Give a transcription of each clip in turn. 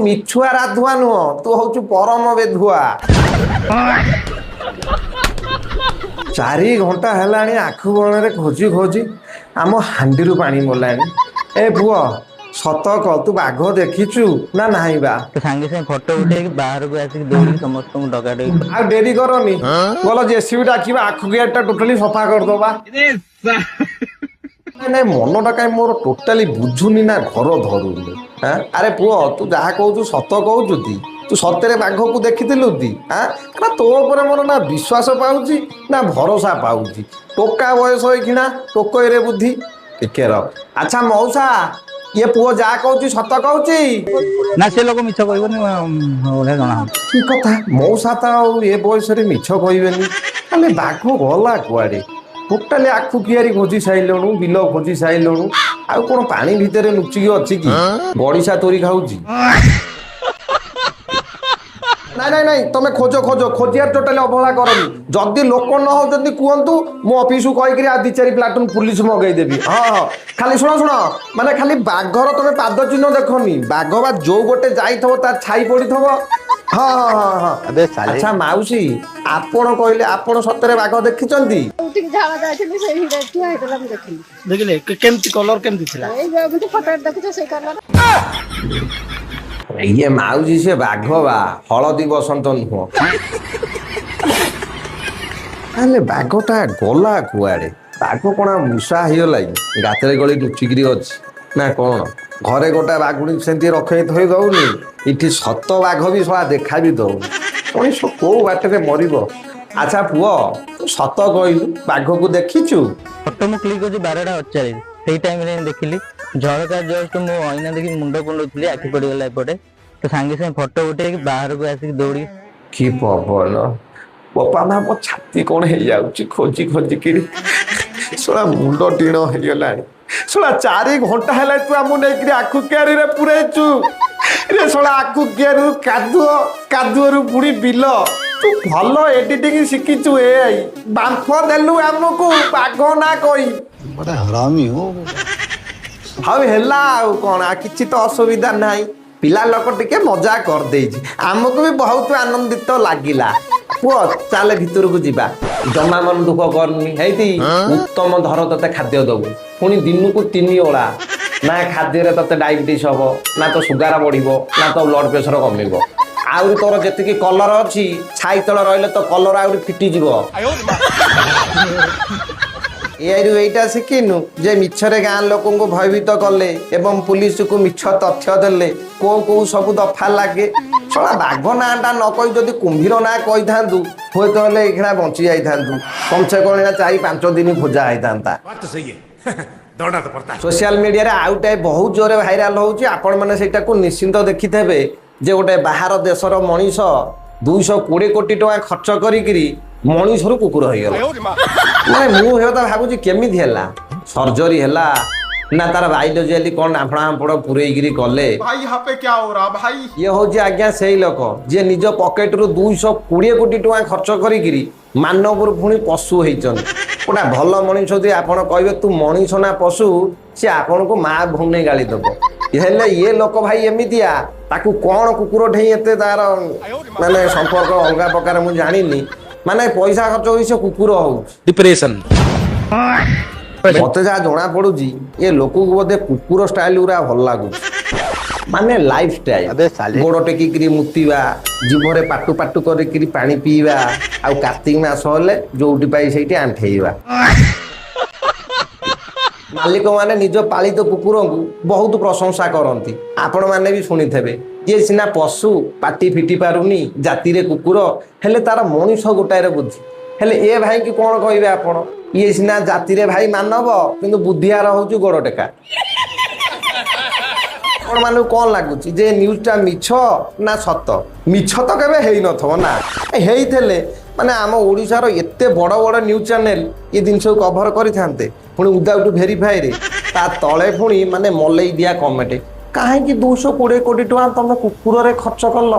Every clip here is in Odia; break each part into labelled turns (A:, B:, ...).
A: ମିଛୁଆ ରାଧୁଆ ନୁହଁ, ତୁ ହଉଛୁ ପରମ ବେଧୁଆ। 4 ଘଣ୍ଟା ହେଲାଣି ଆଖୁ ବଣରେ ଖୋଜି ଖୋଜି ଆମ ହାଣ୍ଡିରୁ ପାଣି ମଲାଣି। ଏ ପୁଅ ସତ କହ, ତୁ ବାଘ ଦେଖିଛୁ ନା ନାହିଁ ବା?
B: ସାଙ୍ଗେ ସାଙ୍ଗେ ଫଟୋ ଉଠେଇକି ବାହାରକୁ ଆସିକି ଦୌଡ଼ିକି ସମସ୍ତଙ୍କୁ ଡକାଡକି କରି
A: ଆଉ ଡେରି କରନି, ଗଲ ଜେସିବି ଡାକିବା, ଆଖୁ ଗେଟ୍ ଟା ଟୋଟାଲି ସଫା କରିଦବା। ନାଇଁ ମନଟା କାହିଁ ମୋର ଟୋଟାଲି ବୁଝୁନି ନା ଘର ଧରୁନି। ଆରେ ପୁଅ ତୁ ଯାହା କହୁଛୁ ସତ କହୁଛୁ ତି? ତୁ ସତରେ ବାଘକୁ ଦେଖିଥିଲୁ ତି? ନା ତୋ ଉପରେ ମୋର ନା ବିଶ୍ୱାସ ପାଉଛି ନା ଭରସା ପାଉଛି। ଟୋକା ବୟସ ହେଇକିନା ଟୋକଇରେ ବୁଦ୍ଧି ଟିକେ ରହ। ଆଚ୍ଛା ମଉସା, ଇଏ ପୁଅ ଯାହା କହୁଛି ସତ କହୁଛି?
B: ନା ସେ ଲୋକ ମିଛ କହିବନି ବଢିଆ ଜଣା ହଉଛି।
A: କି କଥା, ମଉସା ତ ଆଉ ଏ ବୟସରେ ମିଛ କହିବେନି। ତାହେଲେ ବାଘ ଗଲା କୁଆଡେ? ଟୋଟାଲି ଆଖୁ କିଆରି ଖୋଜି ସାଇଲୁଣୁ, ବିଲ ଖୋଜି ସାଇଲୁଣୁ, ଆଉ କଣ ପାଣି ଭିତରେ ଲୁଚିକି ଅଛି କି ଗଡ଼ିଶା ତୋରି ଖାଉଛି? ନାଇଁ ତମେ ଖୋଜ ଖୋଜିବାର ଟୋଟାଲି ଅବହେଳା କରନି। ଯଦି ଲୋକ ନ ହଉଛନ୍ତି କୁହନ୍ତୁ, ମୁଁ ଅଫିସକୁ କହିକିରି ଆଉ 2-4 ପ୍ଲାଟୁନ ପୁଲିସ ମଗେଇଦେବି। ହଁ ଖାଲି ଶୁଣ ମାନେ ଖାଲି ବାଘର ତମେ ପାଦ ଚିହ୍ନ ଦେଖନି, ବାଘ ବା ଯୋଉ ଗୋଟେ ଯାଇଥିବ ତାର ଛାଇ ପଡିଥିବ। ହଁ। ଆଚ୍ଛା ମାଉସୀ, ଆପଣ କହିଲେ ଆପଣ ସତରେ ବାଘ ଦେଖିଛନ୍ତି?
C: ଝାଳ ଯାଇଥିଲି ସେଇ ଠିଆ ହେଇଥିଲା, ମୁଁ ଦେଖିଲି।
D: ଦେଖିଲେ କେମିତି କଲର କେମିତି ଥିଲା?
C: ଏଇ ଯେମିତି ଫଟୋ ଦେଖୁଛ ସେଇ କଲର।
A: ଇଏ ମାଉସୀ ସେ ବାଘ ବା ହଳଦୀ ବସନ୍ତ ନୁହଁ। ତାହେଲେ ବାଘଟା ଗଲା କୁଆଡେ? ବାଘ କଣ ମୂଷା ହେଇଗଲା କି ଗାତରେ ଗଳି ଲୁଚିକିରି ଅଛି ନା କଣ? ଘରେ ଗୋଟା ବାଘୁଣୀ ସେମିତି ରଖେଇ ଥୋଇ ଦଉନି, ଏଠି ସତ ବାଘ ବି ଶଳା ଦେଖା ବି ଦଉନି। ମଣିଷ କୋଉ ବାଟରେ ମରିବ? ଆଚ୍ଛା ପୁଅ ତୁ ସତ କହିଲୁ, ବାଘକୁ ଦେଖିଛୁ?
B: ଫଟୋ ମୁଁ କ୍ଲିକ୍ କରିଛି 12:48, ସେଇ ଟାଇମରେ ଦେଖିଲି। ଝରକା ଜଷ୍ଟ ମୁଁ ଅଇନା ଦେଖି ମୁଣ୍ଡ କୁଣ୍ଡଉଥିଲି, ଆଖି ପଡିଗଲା ଏପଟେ, ତ ସାଙ୍ଗେ ସାଙ୍ଗେ ଫଟୋ ଉଠେଇକି ବାହାରକୁ ଆସିକି ଦୌଡ଼ିକି।
A: କି ପବନ ବୋପା ମା, ମୋ ଛାତି କଣ ହେଇଯାଉଛି ଖୋଜି ଖୋଜିକିରି। ଶଳା ମୁଣ୍ଡ ଟିଣ ହେଇଗଲାଣି। ଶଳା 4 ଘଣ୍ଟା ହେଲା ତୁ ଆମକୁ ନେଇକିରି ଆଖୁ କିଆରିରେ ପୁରେଇଛୁ ରେ। ଶଳା ଆଖୁ କିଆରିରୁ କାଦୁଅରୁ ପୁଣି ବିଲ। ତୁ ଭଲ ଏଡିଟିଂ ଶିଖିଛୁ। ଏଆଇ ବାମ୍ଫ ଦେଲୁ ଆମକୁ ବାଘ ନା କହି।
D: बड़ा हरामी हो।
A: ହଉ ହେଲା, ଆଉ କଣ, କିଛି ତ ଅସୁବିଧା ନାହିଁ। ପିଲା ଲୋକ ଟିକେ ମଜା କରିଦେଇଛି, ଆମକୁ ବି ବହୁତ ଆନନ୍ଦିତ ଲାଗିଲା। ପୁଅ ଚାଲେ ଭିତରକୁ ଯିବା, ଜମା ମନ ଦୁଃଖ କରନି। ହେଇଟି ଉତ୍ତମ ଧର ତତେ ଖାଦ୍ୟ ଦବୁ, ପୁଣି ଦିନକୁ 3 ଓଳା। ନା ଖାଦ୍ୟରେ ତତେ ଡାଇବେଟିସ୍ ହବ, ନା ତ ସୁଗାର ବଢିବ, ନା ତ ବ୍ଲଡ ପ୍ରେସର କମିବ। ଆହୁରି ତୋର ଯେତିକି କଲର ଅଛି, ଛାଇ ତଳେ ରହିଲେ ତ କଲର ଆହୁରି ଫିଟିଯିବ। ଏଇରୁ ଏଇଟା ଶିଖିନୁ ଯେ ମିଛରେ ଗାଁ ଲୋକଙ୍କୁ ଭୟଭୀତ କଲେ ଏବଂ ପୁଲିସକୁ ମିଛ ତଥ୍ୟ ଦେଲେ କୋଉ ସବୁ ଦଫା ଲାଗେ। ଶଳା ବାଘ ନାଁଟା ନ କହି ଯଦି କୁମ୍ଭୀର ନାଁ କହିଥାନ୍ତୁ, ହୁଏତ ହେଲେ ଏଇଖିଣା ବଞ୍ଚି ଯାଇଥାନ୍ତୁ। କମସେ କମ 4-5 ଦିନ ଖୋଜା ହେଇଥାନ୍ତା। ସୋସିଆଲ ମିଡ଼ିଆରେ ଆଉଟାଏ ବହୁତ ଜୋରେ ଭାଇରାଲ ହେଉଛି, ଆପଣମାନେ ସେଇଟାକୁ ନିଶ୍ଚିନ୍ତ ଦେଖିଥିବେ ଯେ ଗୋଟେ ବାହାର ଦେଶର ମଣିଷ 220 କୋଟି ଟଙ୍କା ଖର୍ଚ୍ଚ କରିକିରି ମଣିଷରୁ କୁକୁର ହେଇଗଲା। ମାନେ ମୁଁ ହେଟା ଭାବୁଛି କେମିତି ହେଲା, ସର୍ଜରୀ ହେଲା ନା ତାର ବାୟୋଲୋଜିକାଲି କଣ ଆମ୍ଫଣା ଆମ୍ଫଣ ପୁରେଇକିରି କଲେ। ଇଏ ହଉଛି ଆଜ୍ଞା ସେଇ ଲୋକ ଯିଏ ନିଜ ପକେଟରୁ 220 କୋଟି ଟଙ୍କା ଖର୍ଚ୍ଚ କରିକିରି ମାନବରୁ ପୁଣି ପଶୁ ହେଇଛନ୍ତି। ଗୋଟେ ଭଲ ମଣିଷ ଯଦି ଆପଣ କହିବେ ତୁ ମଣିଷ ନା ପଶୁ, ସେ ଆପଣଙ୍କୁ ମା ଭଉଣୀ ଗାଳି ଦବ। ହେଲେ ଇଏ ଲୋକ ଭାଇ ଏମିତିଆ, ତାକୁ କଣ କୁକୁର ଠେଇଁ ଏତେ ତାର ମାନେ ସମ୍ପର୍କ ଅଲଗା ପ୍ରକାର ମୁଁ ଜାଣିନି। ମାନେ ପଇସା ଖର୍ଚ୍ଚ ହୋଇ ସେ କୁକୁର ହଉଛି
D: डिप्रेशन।
A: ମତେ ଯାହା ଜଣା ପଡୁଛି ଏ ଲୋକକୁ ବୋଧେ କୁକୁର ଷ୍ଟାଇଲ ଗୁରା ଭଲ ଲାଗୁଛି। ମାନେ ଲାଇଫ ଷ୍ଟାଇଲ, ଗୋଡ ଟେକିକିରି ମୁତିବା, ଜିଭରେ ପାଟୁ ପାଟୁ କରିକିରି ପାଣି ପିଇବା, ଆଉ କାର୍ତ୍ତିକ ମାସ ହେଲେ ଯୋଉଠି ପାଇ ସେଇଠି ଆଣ୍ଠେଇବା। ମାଲିକ ମାନେ ନିଜ ପାଳିତ କୁକୁରଙ୍କୁ ବହୁତ ପ୍ରଶଂସା କରନ୍ତି, ଆପଣ ମାନେ ବି ଶୁଣିଥିବେ। ଯିଏ ସିନା ପଶୁ ପାଟି ଫିଟି ପାରୁନି, ଜାତିରେ କୁକୁର, ହେଲେ ତାର ମଣିଷ ଗୋଟାଏରେ ବୁଦ୍ଧି। ହେଲେ ଏ ଭାଇକି କଣ କହିବେ ଆପଣ? ଇଏ ସିନା ଜାତିରେ ଭାଇ ମାନବ, କିନ୍ତୁ ବୁଦ୍ଧିଆର ହଉଛି ଗୋଡ଼ ଟେକା। ଆପଣ ମାନଙ୍କୁ କଣ ଲାଗୁଛି ଯେ ନ୍ୟୁଜଟା ମିଛ ନା ସତ? ମିଛ ତ କେବେ ହେଇନଥିବ ନା। ହେଇଥିଲେ ମାନେ ଆମ ଓଡ଼ିଶାର ଏତେ ବଡ଼ ବଡ଼ ନ୍ୟୁଜ୍ ଚ୍ୟାନେଲ ଏ ଜିନିଷକୁ କଭର କରିଥାନ୍ତେ, ପୁଣି ୱିଦାଉଟ୍ ଭେରିଫାଏରେ। ତା ତଳେ ପୁଣି ମାନେ ମଲେଇ ଦିଆ କମେଣ୍ଟ, କାହିଁକି 220 କୋଟି ଟଙ୍କା ତମେ କୁକୁରରେ ଖର୍ଚ୍ଚ କଲ,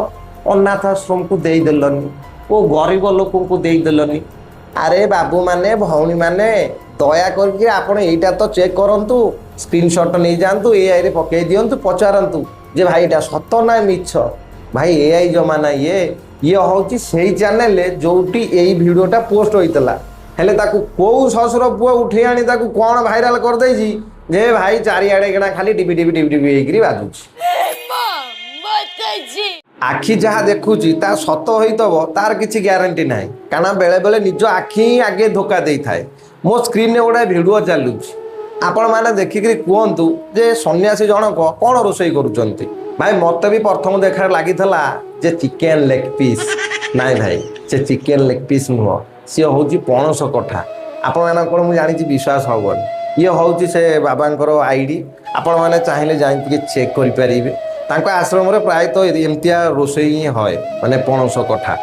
A: ଅନାଥ ଆଶ୍ରମକୁ ଦେଇଦେଲନି, ଓ ଗରିବ ଲୋକଙ୍କୁ ଦେଇଦେଲନି? ଆରେ ବାବୁ ମାନେ ଭଉଣୀ ମାନେ, ଦୟା କରିକି ଆପଣ ଏଇଟା ତ ଚେକ୍ କରନ୍ତୁ, ସ୍କ୍ରିନଶଟ୍ ନେଇଯାଆନ୍ତୁ, ଏଆଇରେ ପକେଇ ଦିଅନ୍ତୁ, ପଚାରନ୍ତୁ যে ভাই এটা সତ না মিଛ ভাই এআই জমানা ଇଏ ହେଉଛି ସେଇ ଚ୍ୟାନେଲରେ ଯୋଉଠି ଏଇ ଭିଡ଼ିଓଟା ପୋଷ୍ଟ ହୋଇଥିଲା ହେଲେ ତାକୁ କୋଉ ଶ୍ୱଶୁର ପୁଅ ଉଠେଇ ଆଣି ତାକୁ କ'ଣ ଭାଇରାଲ କରିଦେଇଛି ଯେ ଭାଇ ଚାରିଆଡ଼େ କିଣା ଖାଲି ଟିଭି ଟିଭି ଟିଭି ଟିଭି ହେଇକିରି ବାଜୁଛି। ଆଖି ଯାହା ଦେଖୁଛି ତା ସତ ହୋଇଥିବ ତାର କିଛି ଗ୍ୟାରେଣ୍ଟି ନାହିଁ କାରଣ ବେଳେବେଳେ ନିଜ ଆଖି ହିଁ ଆଗେ ଧୋକା ଦେଇଥାଏ। ମୋ ସ୍କ୍ରିନ୍ରେ ଗୋଟାଏ ଭିଡ଼ିଓ ଚାଲୁଛି ଆପଣମାନେ ଦେଖିକିରି କୁହନ୍ତୁ ଯେ ସନ୍ନ୍ୟାସୀ ଜଣକ କ'ଣ ରୋଷେଇ କରୁଛନ୍ତି। ଭାଇ ମୋତେ ବି ପ୍ରଥମ ଦେଖାରେ ଲାଗିଥିଲା ଯେ ଚିକେନ୍ ଲେଗ୍ ପିସ୍। ନାଇଁ ଭାଇ ସେ ଚିକେନ୍ ଲେଗ୍ ପିସ୍ ନୁହଁ, ସିଏ ହେଉଛି ପଣସ କଠା। ଆପଣମାନଙ୍କର ମୁଁ ଜାଣିଛି ବିଶ୍ୱାସ ହେବନି, ଇଏ ହେଉଛି ସେ ବାବାଙ୍କର ଆଇଡ଼ି। ଆପଣମାନେ ଚାହିଁଲେ ଯାଇକି ଚେକ୍ କରିପାରିବେ। ତାଙ୍କ ଆଶ୍ରମରେ ପ୍ରାୟତଃ ଏମିତିଆ ରୋଷେଇ ହିଁ ହୁଏ, ମାନେ ପଣସ କଠା।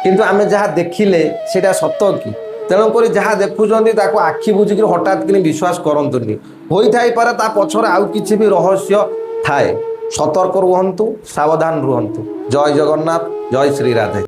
A: କିନ୍ତୁ ଆମେ ଯାହା ଦେଖିଲେ ସେଇଟା ସତ କି? ତେଣୁକରି ଯାହା ଦେଖୁଛନ୍ତି ତାକୁ ଆଖି ବୁଜିକିରି ହଠାତ୍ କିନି ବିଶ୍ୱାସ କରନ୍ତୁନି। ହୋଇଥାଇପାରେ ତା ପଛରେ ଆଉ କିଛି ବି ରହସ୍ୟ ଥାଏ। ସତର୍କ ରୁହନ୍ତୁ, ସାବଧାନ ରୁହନ୍ତୁ। ଜୟ ଜଗନ୍ନାଥ, ଜୟ ଶ୍ରୀ ରାଧେ।